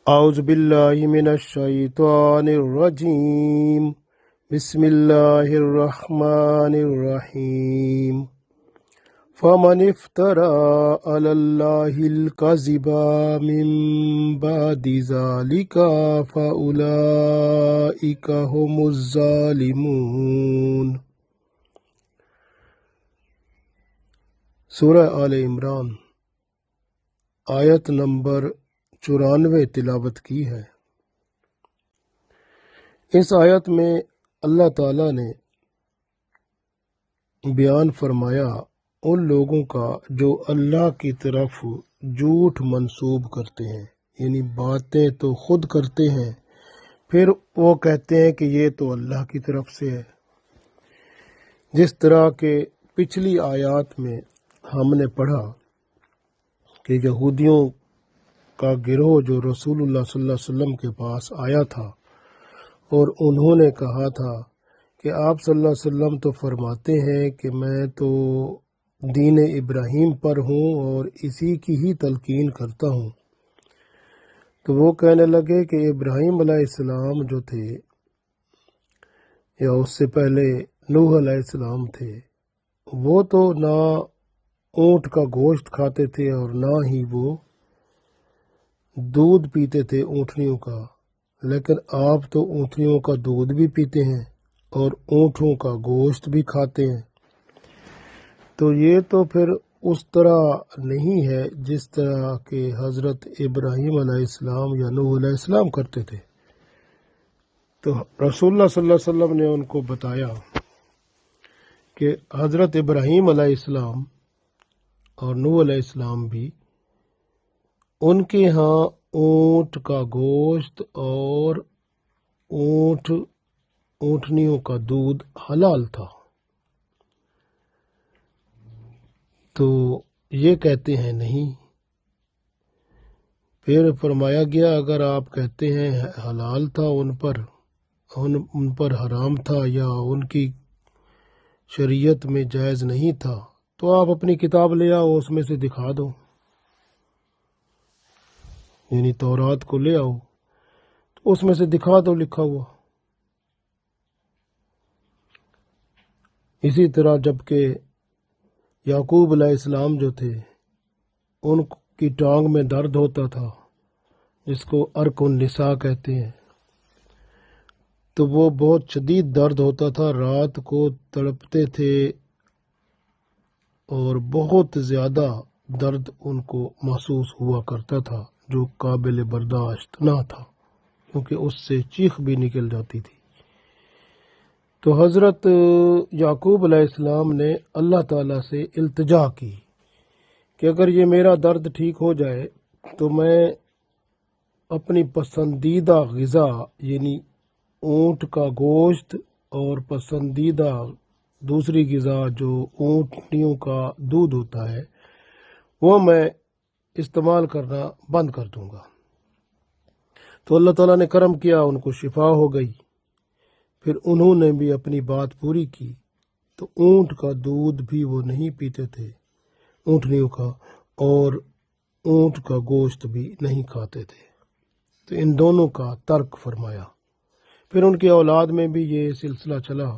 اعوذ باللہ من الشیطان الرجیم بسم اللہ الرحمن الرحیم فمن افترى علی اللہ الکذب من بعد ذلک فاولئک هم الظالمون۔ سورہ آل عمران آیت نمبر 94 تلاوت کی ہے۔ اس آیت میں اللہ تعالیٰ نے بیان فرمایا ان لوگوں کا جو اللہ کی طرف جھوٹ منسوب کرتے ہیں، یعنی باتیں تو خود کرتے ہیں پھر وہ کہتے ہیں کہ یہ تو اللہ کی طرف سے ہے، جس طرح کہ پچھلی آیات میں ہم نے پڑھا کہ یہودیوں کا گروہ جو رسول اللہ صلی اللہ علیہ وسلم کے پاس آیا تھا اور انہوں نے کہا تھا کہ آپ صلی اللہ علیہ وسلم تو فرماتے ہیں کہ میں تو دین ابراہیم پر ہوں اور اسی کی ہی تلقین کرتا ہوں، تو وہ کہنے لگے کہ ابراہیم علیہ السلام جو تھے یا اس سے پہلے نوح علیہ السلام تھے، وہ تو نہ اونٹ کا گوشت کھاتے تھے اور نہ ہی وہ دودھ پیتے تھے اونٹنیوں کا، لیکن آپ تو اونٹنیوں کا دودھ بھی پیتے ہیں اور اونٹوں کا گوشت بھی کھاتے ہیں، تو یہ تو پھر اس طرح نہیں ہے جس طرح کہ حضرت ابراہیم علیہ السلام یا نوح علیہ السلام کرتے تھے۔ تو رسول اللہ صلی اللہ علیہ وسلم نے ان کو بتایا کہ حضرت ابراہیم علیہ السلام اور نوح علیہ السلام بھی ان کے ہاں اونٹ کا گوشت اور اونٹنیوں کا دودھ حلال تھا، تو یہ کہتے ہیں نہیں۔ پھر فرمایا گیا اگر آپ کہتے ہیں حلال تھا ان پر حرام تھا یا ان کی شریعت میں جائز نہیں تھا، تو آپ اپنی کتاب لے آؤ، اس میں سے دکھا دو، یعنی تورات کو لے آؤ تو اس میں سے دکھا دو لکھا ہوا۔ اسی طرح جب کہ یعقوب علیہ السلام جو تھے ان کی ٹانگ میں درد ہوتا تھا جس کو عرق النساء کہتے ہیں، تو وہ بہت شدید درد ہوتا تھا، رات کو تڑپتے تھے اور بہت زیادہ درد ان کو محسوس ہوا کرتا تھا جو قابل برداشت نہ تھا، کیونکہ اس سے چیخ بھی نکل جاتی تھی۔ تو حضرت یعقوب علیہ السلام نے اللہ تعالیٰ سے التجا کی کہ اگر یہ میرا درد ٹھیک ہو جائے تو میں اپنی پسندیدہ غذا یعنی اونٹ کا گوشت اور پسندیدہ دوسری غذا جو اونٹنیوں کا دودھ ہوتا ہے وہ میں استعمال کرنا بند کر دوں گا۔ تو اللہ تعالیٰ نے کرم کیا، ان کو شفا ہو گئی، پھر انہوں نے بھی اپنی بات پوری کی، تو اونٹ کا دودھ بھی وہ نہیں پیتے تھے اونٹنیوں کا، اور اونٹ کا گوشت بھی نہیں کھاتے تھے، تو ان دونوں کا ترک فرمایا۔ پھر ان کی اولاد میں بھی یہ سلسلہ چلا،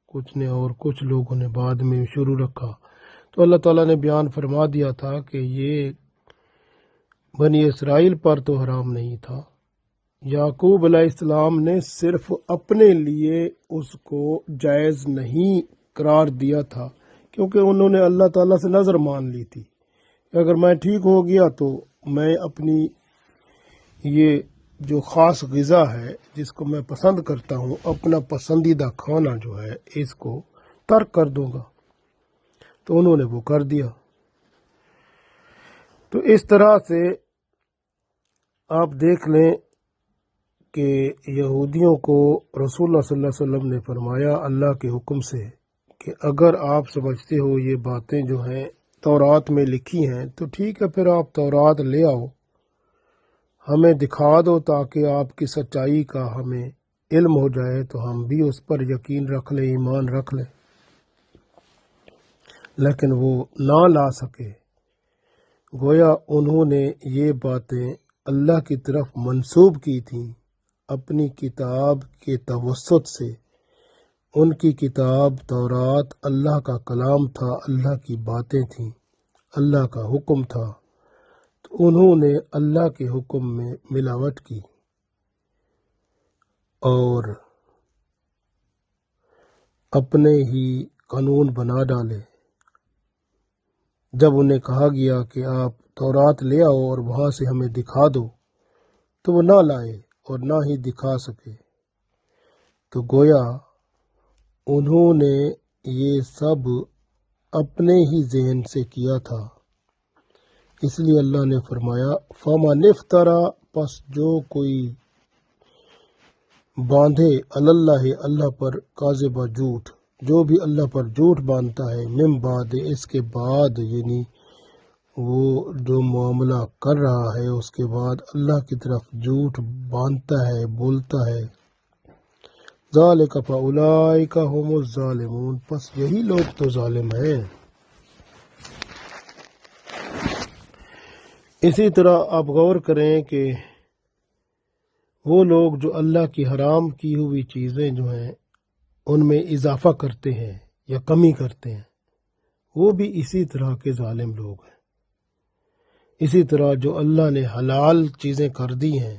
کچھ نے اور کچھ لوگوں نے بعد میں شروع رکھا، تو اللہ تعالیٰ نے بیان فرما دیا تھا کہ یہ بنی اسرائیل پر تو حرام نہیں تھا، یعقوب علیہ السلام نے صرف اپنے لیے اس کو جائز نہیں قرار دیا تھا، کیونکہ انہوں نے اللہ تعالیٰ سے نظر مان لی تھی کہ اگر میں ٹھیک ہو گیا تو میں اپنی یہ جو خاص غذا ہے جس کو میں پسند کرتا ہوں، اپنا پسندیدہ کھانا جو ہے اس کو ترک کر دوں گا، تو انہوں نے وہ کر دیا۔ تو اس طرح سے آپ دیکھ لیں کہ یہودیوں کو رسول اللہ صلی اللہ علیہ وسلم نے فرمایا اللہ کے حکم سے کہ اگر آپ سمجھتے ہو یہ باتیں جو ہیں تورات میں لکھی ہیں تو ٹھیک ہے، پھر آپ تورات لے آؤ، ہمیں دکھا دو تاکہ آپ کی سچائی کا ہمیں علم ہو جائے تو ہم بھی اس پر یقین رکھ لیں، ایمان رکھ لیں، لیکن وہ نہ لا سکے۔ گویا انہوں نے یہ باتیں اللہ کی طرف منسوب کی تھیں اپنی کتاب کے توسط سے۔ ان کی کتاب تورات اللہ کا کلام تھا، اللہ کی باتیں تھیں، اللہ کا حکم تھا، تو انہوں نے اللہ کے حکم میں ملاوٹ کی اور اپنے ہی قانون بنا ڈالے۔ جب انہیں کہا گیا کہ آپ تورات لے آؤ اور وہاں سے ہمیں دکھا دو، تو وہ نہ لائے اور نہ ہی دکھا سکے، تو گویا انہوں نے یہ سب اپنے ہی ذہن سے کیا تھا۔ اس لیے اللہ نے فرمایا فَمَنِ افْتَرَى، پس جو کوئی باندھے اللہ اللہ پر کاذبہ جھوٹ، جو بھی اللہ پر جھوٹ باندھتا ہے، من بعد، اس کے بعد، یعنی وہ جو معاملہ کر رہا ہے اس کے بعد اللہ کی طرف جھوٹ باندھتا ہے، بولتا ہے، ذالک فاولئک هم الظالمون، پس یہی لوگ تو ظالم ہیں۔ اسی طرح آپ غور کریں کہ وہ لوگ جو اللہ کی حرام کی ہوئی چیزیں جو ہیں ان میں اضافہ کرتے ہیں یا کمی کرتے ہیں، وہ بھی اسی طرح کے ظالم لوگ ہیں۔ اسی طرح جو اللہ نے حلال چیزیں کر دی ہیں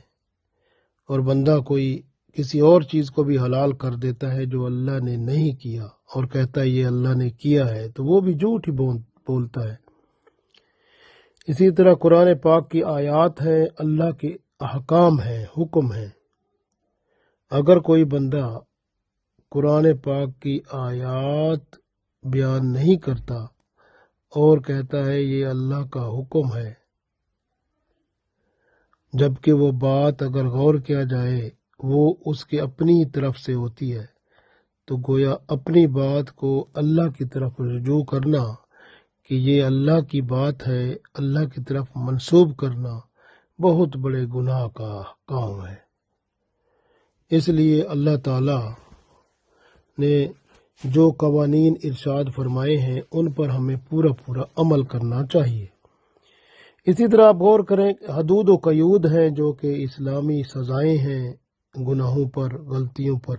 اور بندہ کوئی کسی اور چیز کو بھی حلال کر دیتا ہے جو اللہ نے نہیں کیا اور کہتا ہے یہ اللہ نے کیا ہے، تو وہ بھی جھوٹ ہی بولتا ہے۔ اسی طرح قرآن پاک کی آیات ہیں، اللہ کے احکام ہیں، حکم ہیں۔ اگر کوئی بندہ قرآن پاک کی آیات بیان نہیں کرتا اور کہتا ہے یہ اللہ کا حکم ہے، جبکہ وہ بات اگر غور کیا جائے وہ اس کے اپنی طرف سے ہوتی ہے، تو گویا اپنی بات کو اللہ کی طرف رجوع کرنا کہ یہ اللہ کی بات ہے، اللہ کی طرف منسوب کرنا بہت بڑے گناہ کا کام ہے۔ اس لیے اللہ تعالیٰ نے جو قوانین ارشاد فرمائے ہیں ان پر ہمیں پورا پورا عمل کرنا چاہیے۔ اسی طرح آپ غور کریں، حدود و قیود ہیں جو کہ اسلامی سزائیں ہیں گناہوں پر، غلطیوں پر۔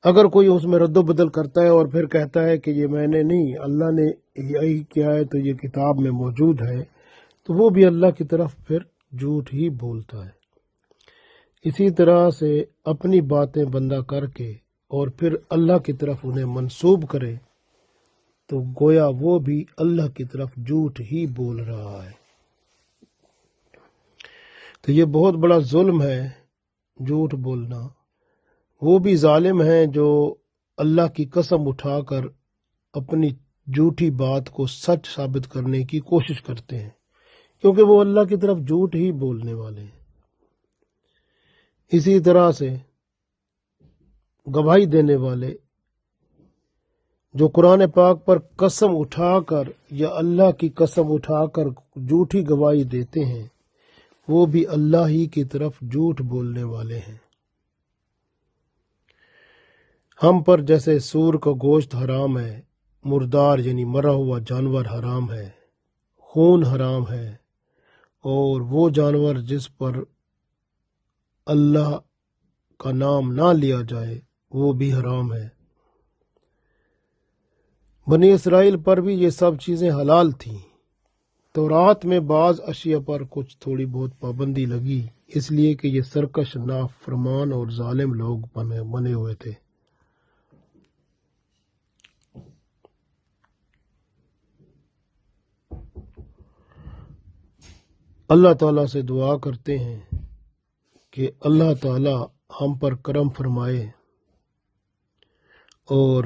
اگر کوئی اس میں رد و بدل کرتا ہے اور پھر کہتا ہے کہ یہ میں نے نہیں، اللہ نے یہی کیا ہے تو یہ کتاب میں موجود ہے، تو وہ بھی اللہ کی طرف پھر جھوٹ ہی بولتا ہے۔ اسی طرح سے اپنی باتیں بندہ کر کے اور پھر اللہ کی طرف انہیں منسوب کرے تو گویا وہ بھی اللہ کی طرف جھوٹ ہی بول رہا ہے۔ تو یہ بہت بڑا ظلم ہے جھوٹ بولنا۔ وہ بھی ظالم ہیں جو اللہ کی قسم اٹھا کر اپنی جھوٹی بات کو سچ ثابت کرنے کی کوشش کرتے ہیں، کیونکہ وہ اللہ کی طرف جھوٹ ہی بولنے والے ہیں۔ اسی طرح سے گواہی دینے والے جو قرآن پاک پر قسم اٹھا کر یا اللہ کی قسم اٹھا کر جھوٹی گواہی دیتے ہیں، وہ بھی اللہ ہی کی طرف جھوٹ بولنے والے ہیں۔ ہم پر جیسے سور کا گوشت حرام ہے، مردار یعنی مرا ہوا جانور حرام ہے، خون حرام ہے، اور وہ جانور جس پر اللہ کا نام نہ لیا جائے وہ بھی حرام ہے۔ بنی اسرائیل پر بھی یہ سب چیزیں حلال تھیں۔ تورات میں بعض اشیاء پر کچھ تھوڑی بہت پابندی لگی، اس لیے کہ یہ سرکش، نافرمان اور ظالم لوگ بنے ہوئے تھے۔ اللہ تعالیٰ سے دعا کرتے ہیں کہ اللہ تعالیٰ ہم پر کرم فرمائے، اور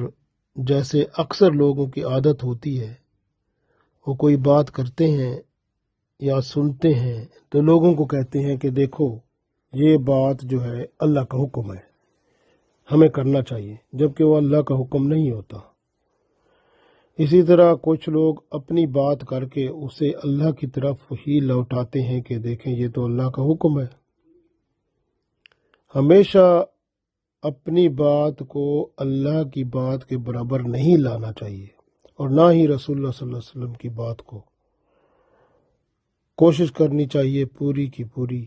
جیسے اکثر لوگوں کی عادت ہوتی ہے، وہ کوئی بات کرتے ہیں یا سنتے ہیں تو لوگوں کو کہتے ہیں کہ دیکھو یہ بات جو ہے اللہ کا حکم ہے، ہمیں کرنا چاہیے، جبکہ وہ اللہ کا حکم نہیں ہوتا۔ اسی طرح کچھ لوگ اپنی بات کر کے اسے اللہ کی طرف ہی لوٹاتے ہیں کہ دیکھیں یہ تو اللہ کا حکم ہے۔ ہمیشہ اپنی بات کو اللہ کی بات کے برابر نہیں لانا چاہیے، اور نہ ہی رسول اللہ صلی اللہ علیہ وسلم کی بات کو۔ کوشش کرنی چاہیے پوری کی پوری،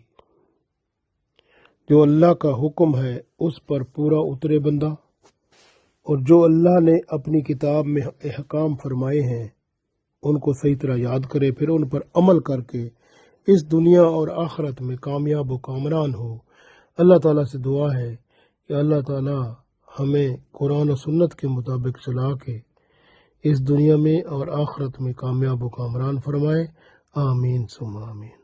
جو اللہ کا حکم ہے اس پر پورا اترے بندہ، اور جو اللہ نے اپنی کتاب میں احکام فرمائے ہیں ان کو صحیح طرح یاد کرے، پھر ان پر عمل کر کے اس دنیا اور آخرت میں کامیاب و کامران ہو۔ اللہ تعالیٰ سے دعا ہے کہ اللہ تعالیٰ ہمیں قرآن و سنت کے مطابق چلا کے اس دنیا میں اور آخرت میں کامیاب و کامران فرمائے۔ آمین ثم آمین۔